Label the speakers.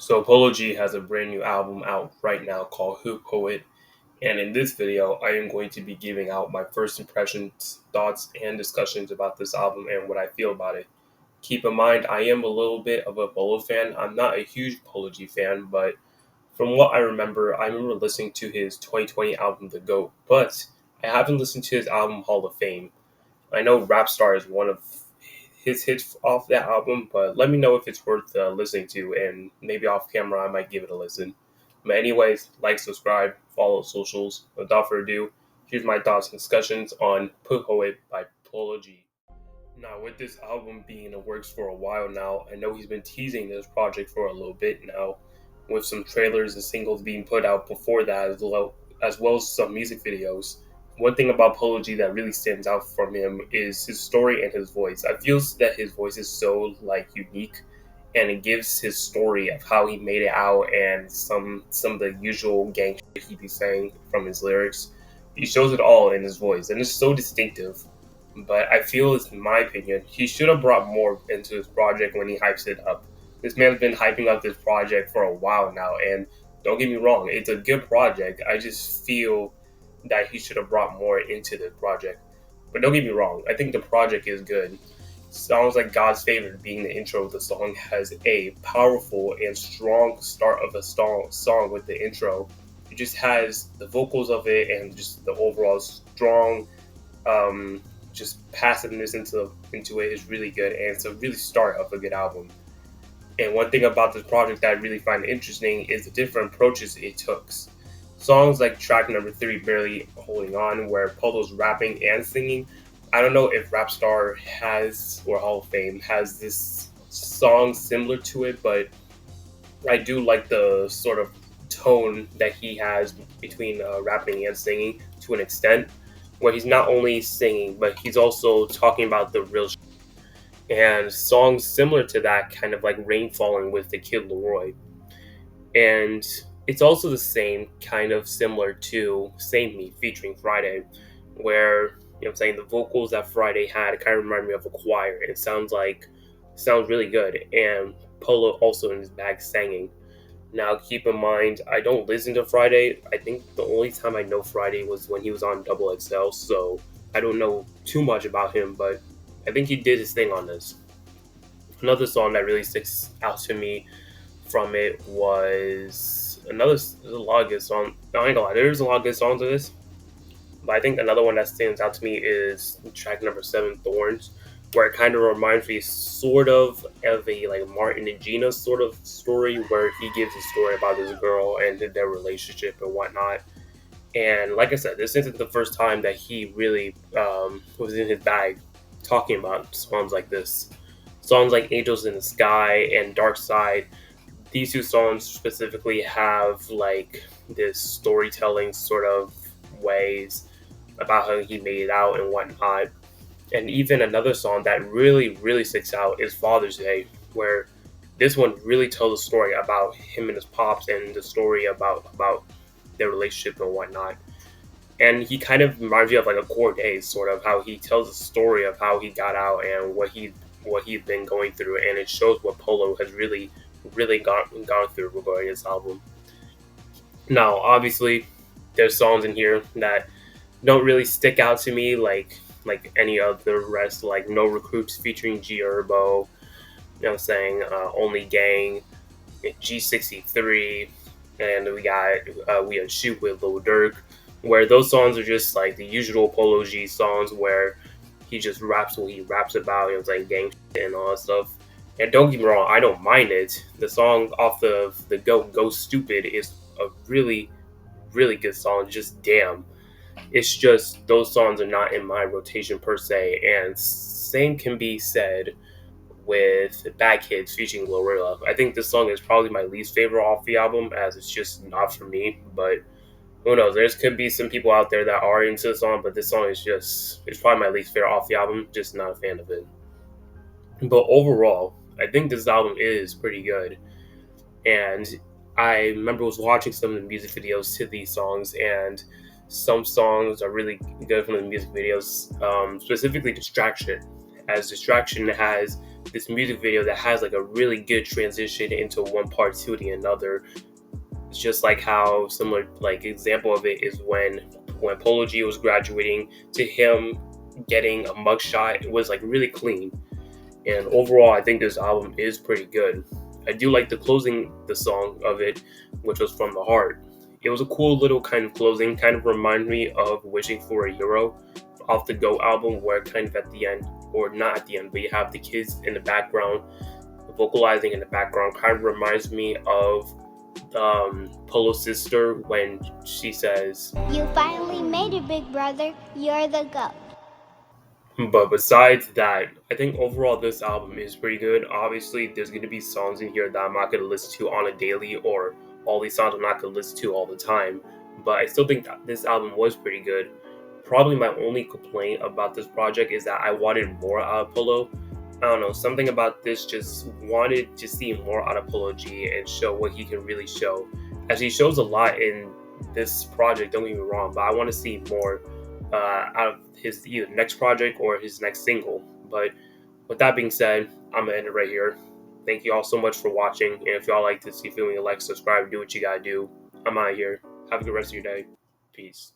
Speaker 1: So Polo G has a brand new album out right now called Who Poet, and in this video, I am going to be giving out my first impressions, thoughts, and discussions about this album and what I feel about it. Keep in mind, I am a little bit of a Polo fan. I'm not a huge Polo G fan, but from what I remember listening to his 2020 album, The GOAT, but I haven't listened to his album Hall of Fame. I know Rap Star is one of his hits off that album, but let me know if it's worth listening to, and maybe off camera I might give it a listen. But anyways, like, subscribe, follow socials. Without further ado, here's my thoughts and discussions on Put It by Polo G. Now, with this album being in the works for a while now, I know he's been teasing this project for a little bit now, with some trailers and singles being put out before that, as well as some music videos. One thing about Polo G that really stands out from him is his story and his voice. I feel that his voice is so unique, and it gives his story of how he made it out and some of the usual gang shit he be saying from his lyrics. He shows it all in his voice, and it's so distinctive. But I feel, in my opinion, he should have brought more into his project when he hypes it up. This man's been hyping up this project for a while now, and don't get me wrong, it's a good project. I just feel that he should have brought more into the project. But don't get me wrong, I think the project is good. Songs like God's Favorite being the intro of the song has a powerful and strong start of a song with the intro. It just has the vocals of it and just the overall strong just passiveness into it is really good, and it's a really start of a good album. And one thing about this project that I really find interesting is the different approaches it took. Songs like track number 3, Barely Holding On, where Polo's rapping and singing. I don't know if Rap Star has, or Hall of Fame has this song similar to it, but I do like the sort of tone that he has between rapping and singing to an extent, where he's not only singing, but he's also talking about the real shit. And songs similar to that, kind of like Rain Falling with the Kid Leroy. And it's also the same, kind of similar to Save Me featuring Friday, where, I'm saying, the vocals that Friday had kind of remind me of a choir. It sounds really good. And Polo also in his bag singing. Now, keep in mind, I don't listen to Friday. I think the only time I know Friday was when he was on Double XL, so I don't know too much about him, but I think he did his thing on this. Another song that really sticks out to me from it was there's a lot of good songs. I ain't gonna lie, there's a lot of good songs in this, but I think another one that stands out to me is track number 7, Thorns, where it kind of reminds me sort of a like Martin and Gina sort of story, where he gives a story about this girl and their relationship and whatnot. And like I said, this isn't the first time that he really was in his bag talking about songs like this. Songs like Angels in the Sky and Dark Side, these two songs specifically have like this storytelling sort of ways about how he made it out and whatnot. And even another song that really, really sticks out is Father's Day, where this one really tells a story about him and his pops and the story about their relationship and whatnot. And he kind of reminds me of like a Core Days, sort of how he tells a story of how he got out and what he's been going through, and it shows what Polo has really, really gone through regarding this album. Now, obviously, there's songs in here that don't really stick out to me like any of the rest, like No Recruits featuring G Herbo, Only Gang, G63, and we had Shoot with Lil Durk, where those songs are just like the usual Polo G songs where he just raps what he raps about, gang shit and all that stuff. And don't get me wrong, I don't mind it. The song off the Go Stupid is a really, really good song, just damn. It's just those songs are not in my rotation per se, and same can be said with Bad Kids featuring Glorilla. I think this song is probably my least favorite off the album, as it's just not for me, but who knows, there could be some people out there that are into the song, but this song it's probably my least favorite off the album, just not a fan of it. But overall, I think this album is pretty good, and I remember I was watching some of the music videos to these songs, and some songs are really good from the music videos, specifically Distraction, as Distraction has this music video that has like a really good transition into one part to the another. It's just like how similar, like example of it is when Polo G was graduating to him getting a mugshot. It was like really clean, and overall I think this album is pretty good. I do like the closing, the song of it, which was From the Heart. It was a cool little kind of closing, kind of remind me of Wishing for a Euro off the Go album, where kind of at the end, or not at the end, but you have the kids in the background vocalizing in the background. Kind of reminds me of Polo's sister when she says,
Speaker 2: "You finally made it, big brother. You're the GOAT."
Speaker 1: but besides that, I think overall this album is pretty good. Obviously, there's going to be songs in here that I'm not going to listen to on a daily, or all these songs I'm not going to listen to all the time. But I still think that this album was pretty good. Probably my only complaint about this project is that I wanted more out of Polo. I don't know, something about this just wanted to see more out of Polo G and show what he can really show. As he shows a lot in this project, don't get me wrong, but I want to see more out of his either next project or his next single. But with that being said, I'm gonna end it right here. Thank you all so much for watching, and if y'all like this, you feel me, like, subscribe, do what you gotta do. I'm out of here. Have a good rest of your day. Peace.